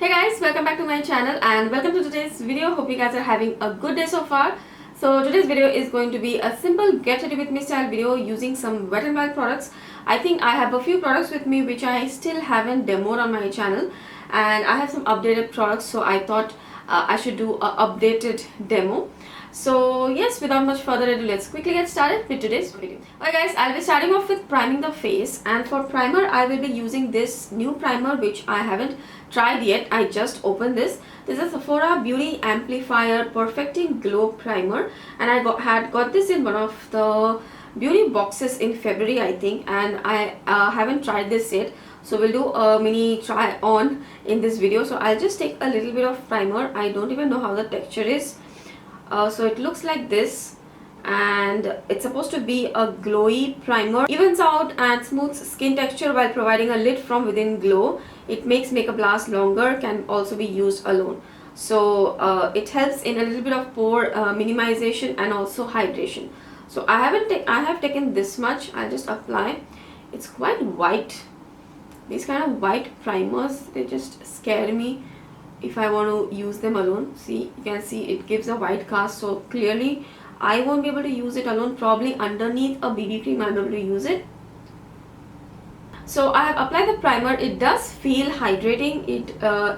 Hey guys, welcome back to my channel and welcome to today's video. Hope you guys are having a good day so far. So today's video is going to be a simple get ready with me style video using some Wet n Wild products. I think I have a few products with me which I still haven't demoed on my channel, and I have some updated products, so I thought I should do a updated demo. So yes, without much further ado, let's quickly get started with today's video. Alright guys, I'll be starting off with priming the face, and for primer I will be using this new primer which I haven't tried yet. I just opened this. This is a Sephora Beauty Amplifier Perfecting Glow Primer, and I had got this in one of the beauty boxes in February I think, and I haven't tried this yet. So we'll do a mini try on in this video. So I'll just take a little bit of primer. I don't even know how the texture is. So it looks like this, and it's supposed to be a glowy primer. Evens out and smooths skin texture while providing a lit from within glow. It makes makeup last longer, can also be used alone. So it helps in a little bit of pore minimization and also hydration. So I have taken this much. I'll just apply. It's quite white. These kind of white primers, they just scare me if I want to use them alone. See, you can see it gives a white cast, so clearly I won't be able to use it alone. Probably underneath a BB cream I'll be able to use it. So I have applied the primer. It does feel hydrating.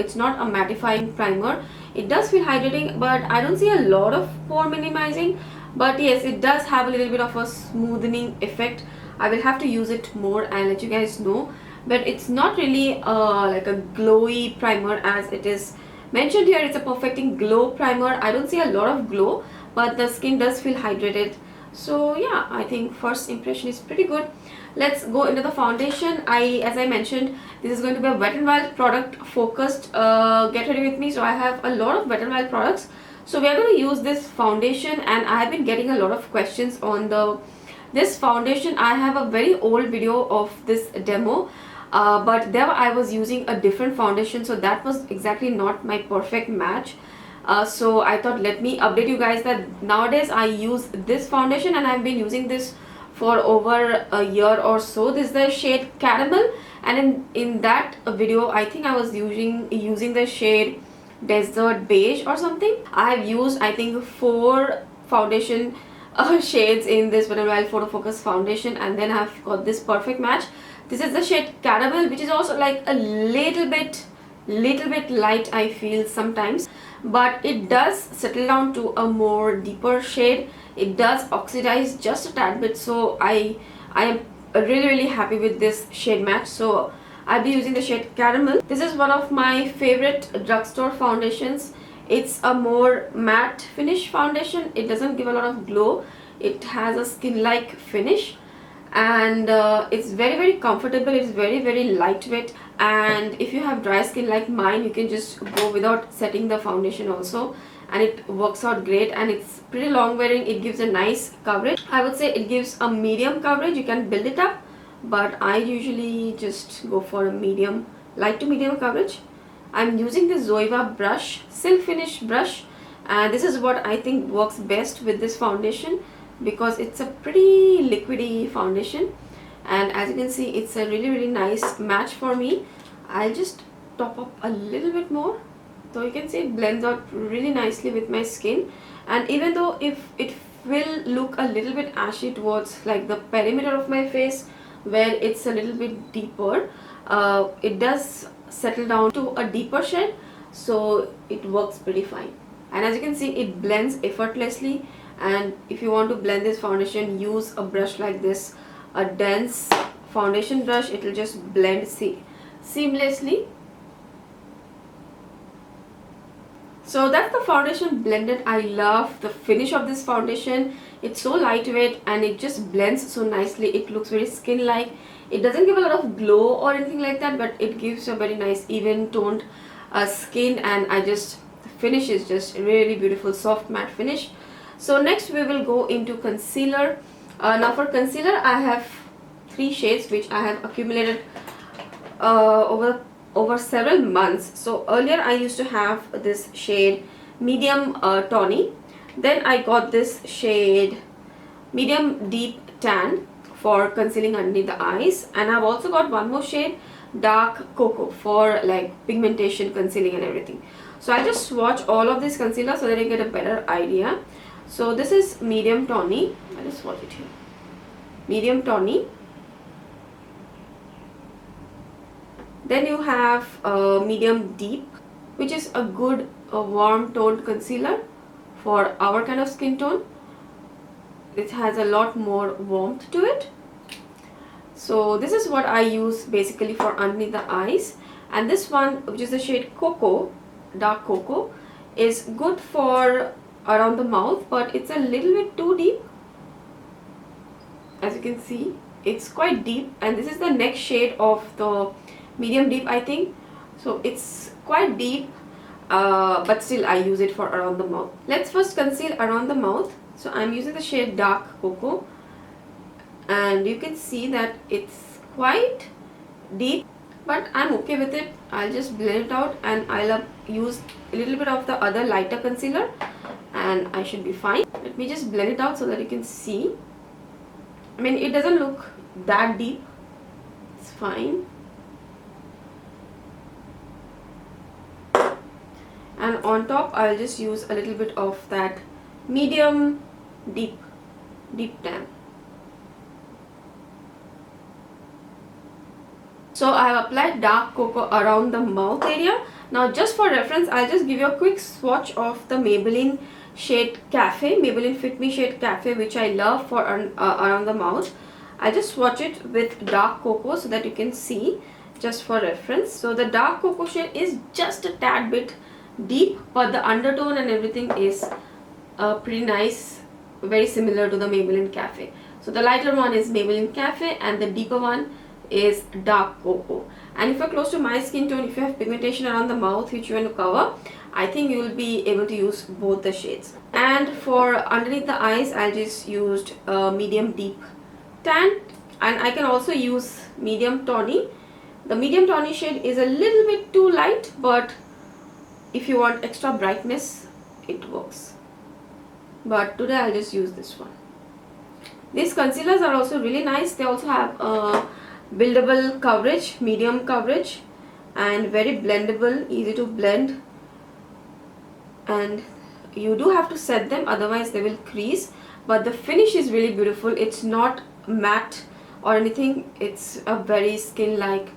It's not a mattifying primer. It does feel hydrating, but I don't see a lot of pore minimizing. But yes, it does have a little bit of a smoothing effect. I will have to use it more and let you guys know. But it's not really like a glowy primer as it is mentioned here. It's a perfecting glow primer. I don't see a lot of glow, but the skin does feel hydrated. So yeah, I think first impression is pretty good. Let's go into the foundation. As I mentioned, this is going to be a Wet n Wild product focused get ready with me. So I have a lot of Wet n Wild products. So we are going to use this foundation, and I have been getting a lot of questions on this foundation. I have a very old video of this demo. But there I was using a different foundation, so that was exactly not my perfect match. So I thought, let me update you guys that nowadays I use this foundation, and I've been using this for over a year or so. This is the shade Caramel, and in that video I think I was using the shade Desert Beige or something. I have used I think 4 foundation shades in this Wet n Wild Photo Focus foundation, and then I've got this perfect match. This is the shade Caramel, which is also like a little bit light, I feel sometimes, but it does settle down to a more deeper shade. It does oxidize just a tad bit, so I am really happy with this shade match. So I'll be using the shade Caramel. This is one of my favorite Drugstore foundations. It's a more matte finish foundation. It doesn't give a lot of glow. It has a skin-like finish, and it's very comfortable. It's very lightweight, and if you have dry skin like mine, you can just go without setting the foundation also, and it works out great. And it's pretty long wearing. It gives a nice coverage. I would say it gives a medium coverage. You can build it up, but I usually just go for a medium, light to medium coverage. I'm using this Zoeva brush, silk finish brush, and this is what I think works best with this foundation, because it's a pretty liquidy foundation, and as you can see, it's a really nice match for me. I'll just top up a little bit more, so you can see it blends out really nicely with my skin. And even though if it will look a little bit ashy towards like the perimeter of my face where it's a little bit deeper, it does settle down to a deeper shade, so it works pretty fine. And as you can see, it blends effortlessly. And if you want to blend this foundation, use a brush like this, a dense foundation brush. It will just blend seamlessly. So that's the foundation blended. I love the finish of this foundation. It's so lightweight and it just blends so nicely. It looks very skin-like. It doesn't give a lot of glow or anything like that, but it gives a very nice even toned skin, and the finish is just really beautiful, soft matte finish. So next we will go into concealer. Now for concealer, I have 3 shades which I have accumulated over several months. So earlier I used to have this shade Medium Tawny. Then I got this shade Medium Deep Tan for concealing underneath the eyes, and I've also got one more shade dark cocoa for like pigmentation, concealing and everything. So I'll just swatch all of these concealers so that you get a better idea. So this is medium Tawny. I'll just swatch it here. Medium Tawny. Then you have medium deep, which is a good warm toned concealer for our kind of skin tone. It has a lot more warmth to it. So this is what I use basically for underneath the eyes. And this one, which is the shade Cocoa, dark cocoa, is good for around the mouth, but it's a little bit too deep. As you can see, it's quite deep, and this is the next shade of the medium deep, I think. So it's quite deep, but still I use it for around the mouth. Let's first conceal around the mouth. So I'm using the shade dark cocoa, and you can see that it's quite deep, but I'm okay with it. I'll just blend it out, and I'll use a little bit of the other lighter concealer, and I should be fine. Let me just blend it out so that you can see. I mean, it doesn't look that deep. It's fine. And on top, I'll just use a little bit of that medium deep tan. So I have applied dark cocoa around the mouth area. Now just for reference, I'll just give you a quick swatch of the Maybelline shade Cafe, Maybelline Fit Me shade Cafe, which I love for around the mouth. I'll just swatch it with dark cocoa so that you can see, just for reference. So the dark cocoa shade is just a tad bit deep, but the undertone and everything is pretty nice, very similar to the Maybelline Cafe. So the lighter one is Maybelline Cafe, and the deeper one is dark cocoa. And if you're close to my skin tone, if you have pigmentation around the mouth which you want to cover, I think you will be able to use both the shades. And for underneath the eyes, I just used medium deep tan, and I can also use medium Tawny. The medium Tawny shade is a little bit too light, but if you want extra brightness, it works. But today I'll just use this one. These concealers are also really nice. They also have buildable coverage, medium coverage, and very blendable, easy to blend. And you do have to set them, otherwise they will crease, but the finish is really beautiful. It's not matte or anything. It's a very skin like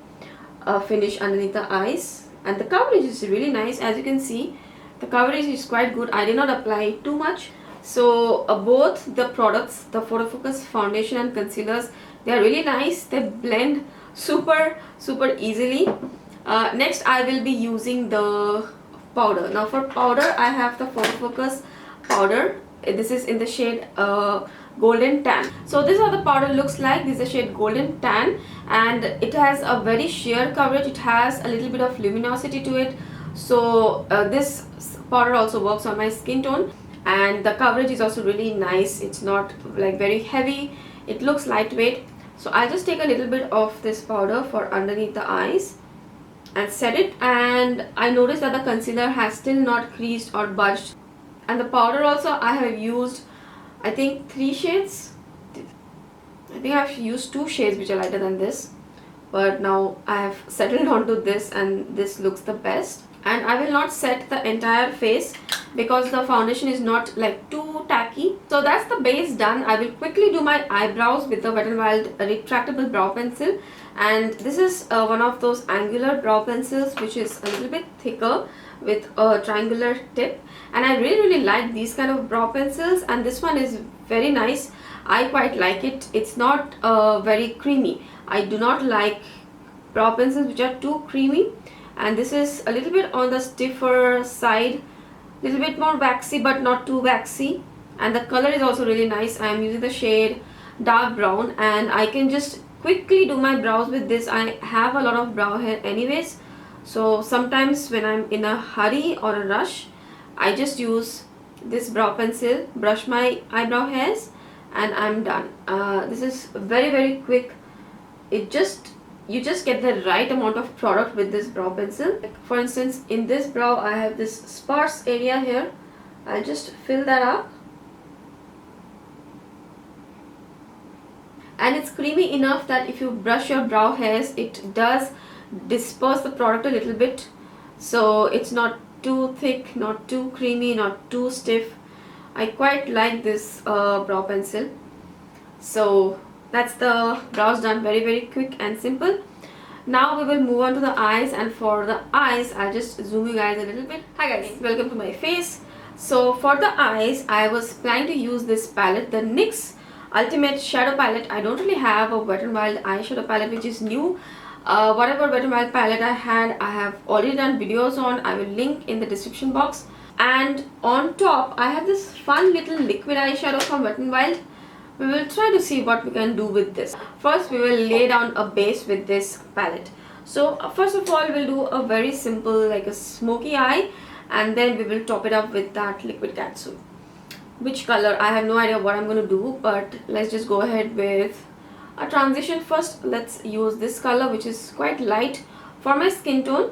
finish underneath the eyes, and the coverage is really nice. As you can see, the coverage is quite good. I did not apply too much. So both the products, the Photo Focus foundation and concealers, they are really nice. They blend super easily. Next I will be using the powder. Now for powder, I have the Photo Focus powder. This is in the shade golden tan. So this is how the powder looks like. This is the shade golden tan, and it has a very sheer coverage. It has a little bit of luminosity to it. So this powder also works on my skin tone, and the coverage is also really nice. It's not like very heavy. It looks lightweight. So I'll just take a little bit of this powder for underneath the eyes and set it, and I noticed that the concealer has still not creased or budged. And the powder also, I have used I think 3 shades. I think I've used 2 shades which are lighter than this, but now I have settled onto this, and this looks the best. And I will not set the entire face because the foundation is not like too tacky. So that's the base done. I will quickly do my eyebrows with the Wet n Wild retractable brow pencil, and this is one of those angular brow pencils which is a little bit thicker with a triangular tip, and I really like these kind of brow pencils, and this one is very nice. I quite like it. It's not very creamy. I do not like brow pencils which are too creamy, and this is a little bit on the stiffer side, little bit more waxy but not too waxy, and the color is also really nice. I am using the shade dark brown, and I can just quickly do my brows with this. I have a lot of brow hair anyways, so sometimes when I'm in a hurry or a rush, I just use this brow pencil, brush my eyebrow hairs, and I'm done. This is very quick. You just get the right amount of product with this brow pencil. Like for instance, in this brow I have this sparse area here. I'll just fill that up, and it's creamy enough that if you brush your brow hairs, it does disperse the product a little bit, so it's not too thick, not too creamy, not too stiff. I quite like this brow pencil. So that's the brows done, very quick and simple. Now we will move on to the eyes, and for the eyes I'll just zoom you guys a little bit. Hi guys, welcome to my face. So for the eyes, I was planning to use this palette, the NYX Ultimate Shadow Palette. I don't really have a Wet n Wild eyeshadow palette which is new. Whatever Wet n Wild palette I had, I have already done videos on. I will link in the description box. And on top I have this fun little liquid eyeshadow from Wet n Wild. We will try to see what we can do with this. First we will lay down a base with this palette. So first of all we'll do a very simple, like a smoky eye, and then we will top it up with that liquid catsuit. Which color, I have no idea what I'm going to do, but let's just go ahead with a transition. First let's use this color, which is quite light for my skin tone.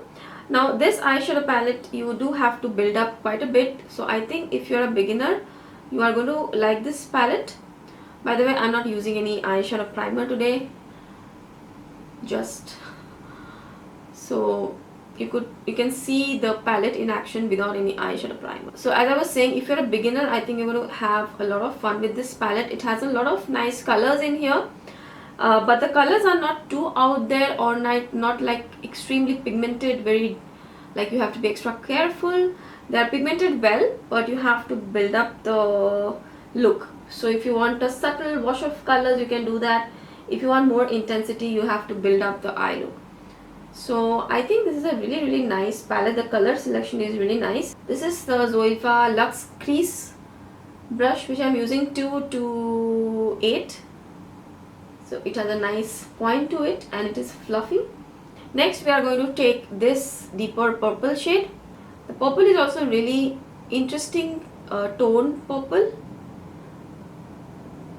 Now this eyeshadow palette, you do have to build up quite a bit, so I think if you're a beginner, you are going to like this palette. By the way, I'm not using any eyeshadow primer today, just so you can see the palette in action without any eyeshadow primer. So as I was saying, if you're a beginner, I think you're going to have a lot of fun with this palette. It has a lot of nice colors in here, but the colors are not too out there or not like extremely pigmented, very like you have to be extra careful. They are pigmented well, but you have to build up the look. So if you want a subtle wash of colors, you can do that. If you want more intensity, you have to build up the eye look. So I think this is a really nice palette. The color selection is really nice. This is the Zoifa Luxe Crease brush, which I'm using 228. So it has a nice point to it and it is fluffy. Next we are going to take this deeper purple shade. The purple is also really interesting tone purple.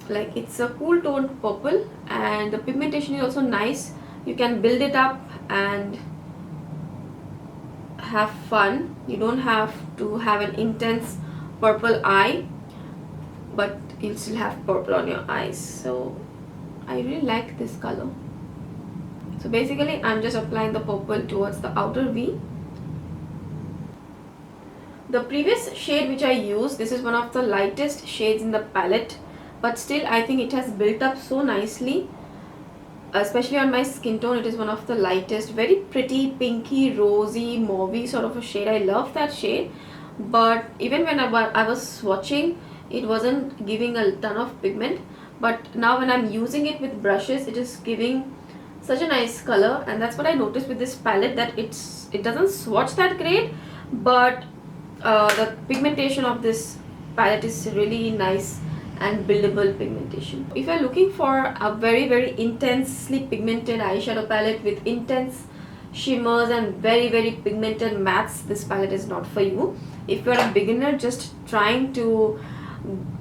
Like it's a cool toned purple, and the pigmentation is also nice. You can build it up and have fun. You don't have to have an intense purple eye, but you'll still have purple on your eyes. So I really like this color. So basically I'm just applying the purple towards the outer V. The previous shade which I used, this is one of the lightest shades in the palette, but still I think it has built up so nicely, especially on my skin tone. It is one of the lightest, very pretty pinky rosy mauvey sort of a shade. I love that shade, but even when I was swatching, it wasn't giving a ton of pigment. But now when I'm using it with brushes, it is giving such a nice color, and that's what I noticed with this palette, that it doesn't swatch that great, but the pigmentation of this palette is really nice and buildable pigmentation. If you're looking for a very intensely pigmented eyeshadow palette with intense shimmers and very pigmented mattes, this palette is not for you. If you're a beginner just trying to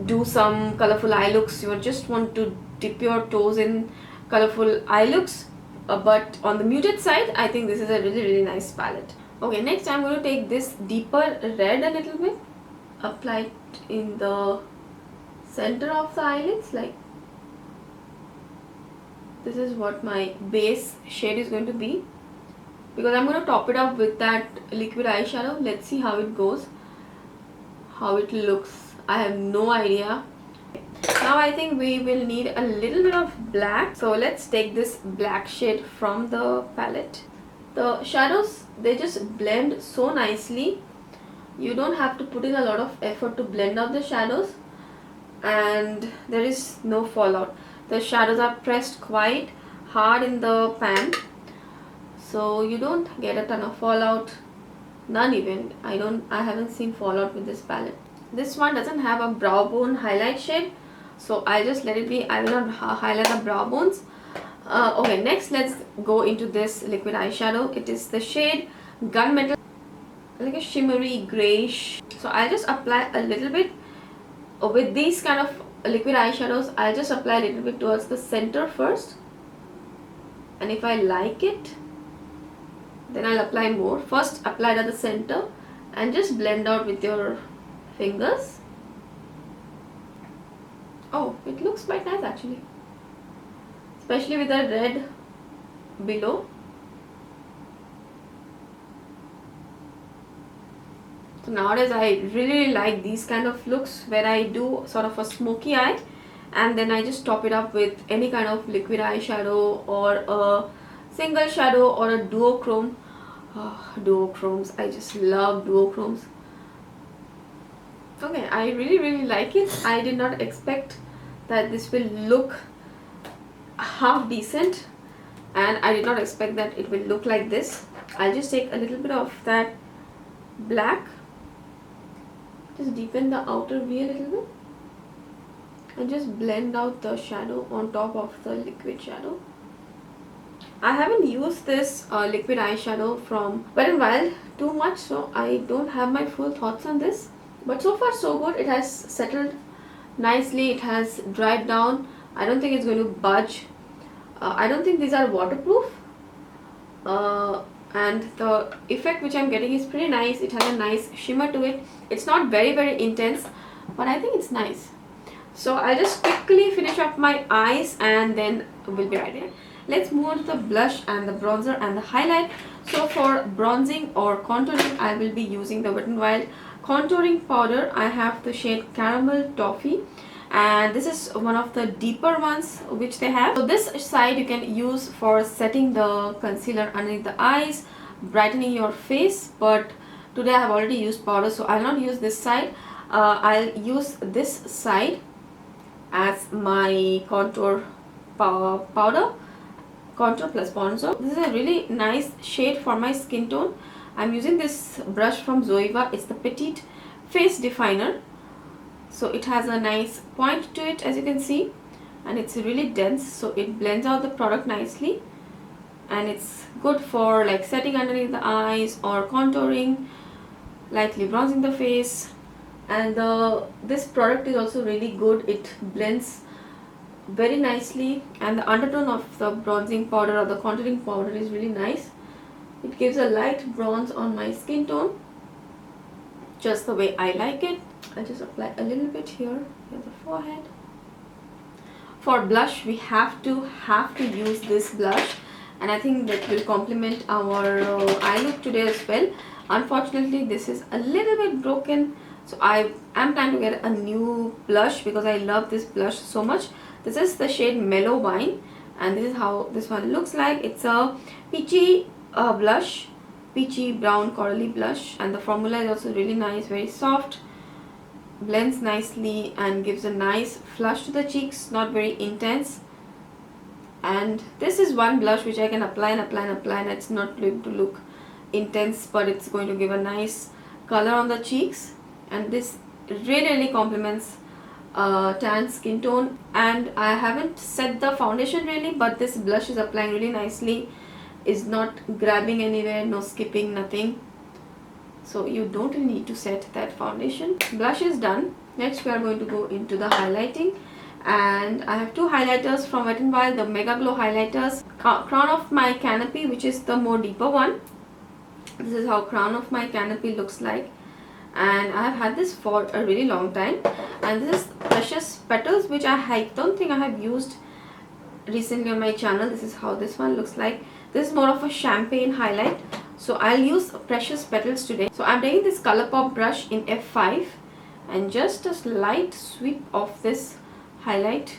do some colorful eye looks, you just want to dip your toes in colorful eye looks, but on the muted side, I think this is a really nice palette. Okay, next I'm going to take this deeper red a little bit, apply it in the center of the eyelids. Like this is what my base shade is going to be, because I'm going to top it up with that liquid eyeshadow. Let's see how it goes, how it looks. I have no idea. Now I think we will need a little bit of black, so let's take this black shade from the palette. The shadows, they just blend so nicely. You don't have to put in a lot of effort to blend out the shadows, and there is no fallout. The shadows are pressed quite hard in the pan, so you don't get a ton of fallout. None even. I haven't seen fallout with this palette. This one doesn't have a brow bone highlight shade, so I'll just let it be. I will not highlight the brow bones. Okay, next let's go into this liquid eyeshadow. It is the shade Gunmetal, like a shimmery grayish. So I'll just apply a little bit. With these kind of liquid eyeshadows, I'll just apply a little bit towards the center first, and if I like it, then I'll apply more. First apply it at the center and just blend out with your fingers. Oh, it looks quite nice actually, especially with the red below. So nowadays I really like these kind of looks where I do sort of a smoky eye and then I just top it up with any kind of liquid eyeshadow or a single shadow or a duochrome. Duochromes, I just love duochromes. Okay, I really like it. I did not expect that this will look half decent, and I did not expect that it will look like this. I'll just take a little bit of that black, just deepen the outer V a little bit and just blend out the shadow on top of the liquid shadow. I haven't used this liquid eyeshadow from Wet n Wild too much, so I don't have my full thoughts on this, but so far so good. It has settled nicely, it has dried down. I don't think it's going to budge. I don't think these are waterproof, and the effect which I'm getting is pretty nice. It has a nice shimmer to it. It's not very intense, but I think it's nice. So I'll just quickly finish up my eyes and then we'll be right there. Let's move on to the blush and the bronzer and the highlight. So for bronzing or contouring, I will be using the Wet n Wild contouring powder. I have the shade Caramel Toffee, and this is one of the deeper ones which they have. So this side you can use for setting the concealer underneath the eyes, brightening your face, but today I have already used powder, so I'll not use this side. I'll use this side as my contour powder, contour plus bronzer. This is a really nice shade for my skin tone. I'm using this brush from Zoeva. It's the Petite Face Definer. So it has a nice point to it, as you can see, and it's really dense, so it blends out the product nicely, and it's good for like setting underneath the eyes or contouring, lightly bronzing the face. And this product is also really good. It blends very nicely, and the undertone of the bronzing powder or the contouring powder is really nice. It gives a light bronze on my skin tone, just the way I like it. I just apply a little bit here on the forehead. For blush, we have to use this blush, and I think that will complement our eye look today as well. Unfortunately, this is a little bit broken, so I am planning to get a new blush because I love this blush so much. This is the shade Mellow Wine, and this is how this one looks like. It's a peachy blush, peachy brown corally blush, and the formula is also really nice, very soft, blends nicely and gives a nice flush to the cheeks, not very intense. And this is one blush which I can apply and apply and apply, and it's not going to look intense, but it's going to give a nice color on the cheeks, and this really complements tan skin tone. And I haven't set the foundation really, but this blush is applying really nicely, is not grabbing anywhere, no skipping, nothing, so you don't really need to set that foundation. Blush is done. Next we are going to go into the highlighting, and I have two highlighters from Wet n Wild, the MegaGlo highlighters. Crown of my Canopy, which is the more deeper one. This is how Crown of my Canopy looks like, and I have had this for a really long time. And this is Precious Petals, which I don't think I have used recently on my channel. This is how this one looks like. This is more of a champagne highlight, so I'll use Precious Petals today. So I'm taking this Colourpop brush in F5 and just a slight sweep of this highlight,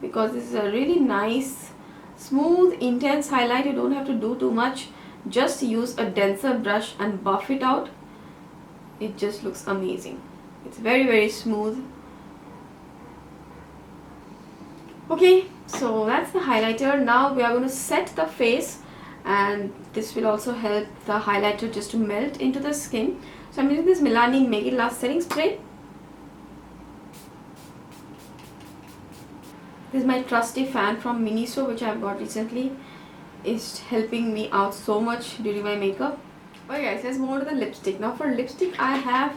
because this is a really nice, smooth, intense highlight. You don't have to do too much, just use a denser brush and buff it out. It just looks amazing. It's very smooth. Okay, so that's the highlighter. Now we are going to set the face, and this will also help the highlighter just to melt into the skin. So I'm using this Milani Make It Last setting spray. This is my trusty fan from Miniso, which I've got recently. It's helping me out so much during my makeup. Okay guys, let's move on to the lipstick. Now for lipstick, I have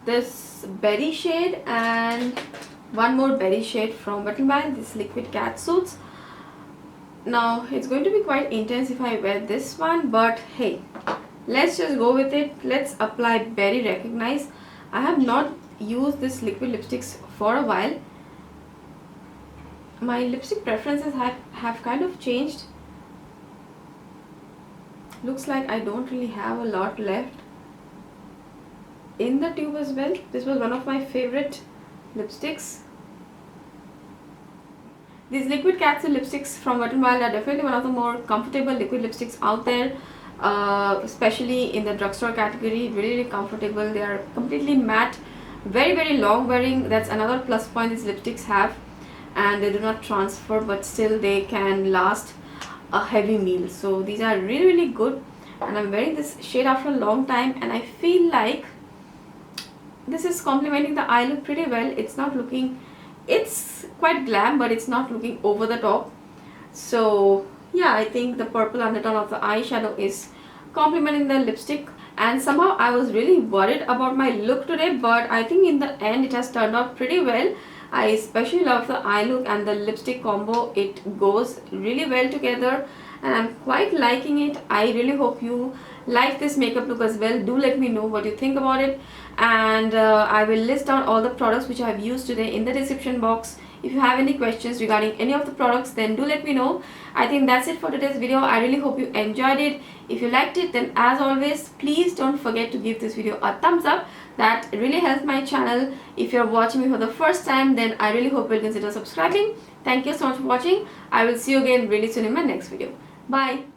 this berry shade and one more berry shade from Wet n Wild, this liquid Catsuits. Now it's going to be quite intense if I wear this one, but hey, let's just go with it. Let's apply Berry Recognize. I have not used this liquid lipsticks for a while. My lipstick preferences have kind of changed. Looks like I don't really have a lot left. in the tube as well. This was one of my favorite lipsticks. These liquid Catsuit lipsticks from Wet n Wild are definitely one of the more comfortable liquid lipsticks out there, especially in the drugstore category. Really, really comfortable. They are completely matte, very, very long wearing. That's another plus point these lipsticks have, and they do not transfer, but still they can last a heavy meal. So these are really, really good, and I'm wearing this shade after a long time, and I feel like this is complementing the eye look pretty well. It's not looking, it's quite glam, but it's not looking over the top. So yeah, I think the purple undertone of the eyeshadow is complementing the lipstick, and somehow I was really worried about my look today, but I think in the end it has turned out pretty well. I especially love the eye look and the lipstick combo. It goes really well together and I'm quite liking it. I really hope you like this makeup look as well. Do let me know what you think about it, and I will list down all the products which I have used today in the description box. If you have any questions regarding any of the products, then do let me know. I think that's it for today's video. I really hope you enjoyed it. If you liked it, then as always, please don't forget to give this video a thumbs up. That really helps my channel. If you're watching me for the first time, then I really hope you'll consider subscribing. Thank you so much for watching. I will see you again really soon in my next video. Bye.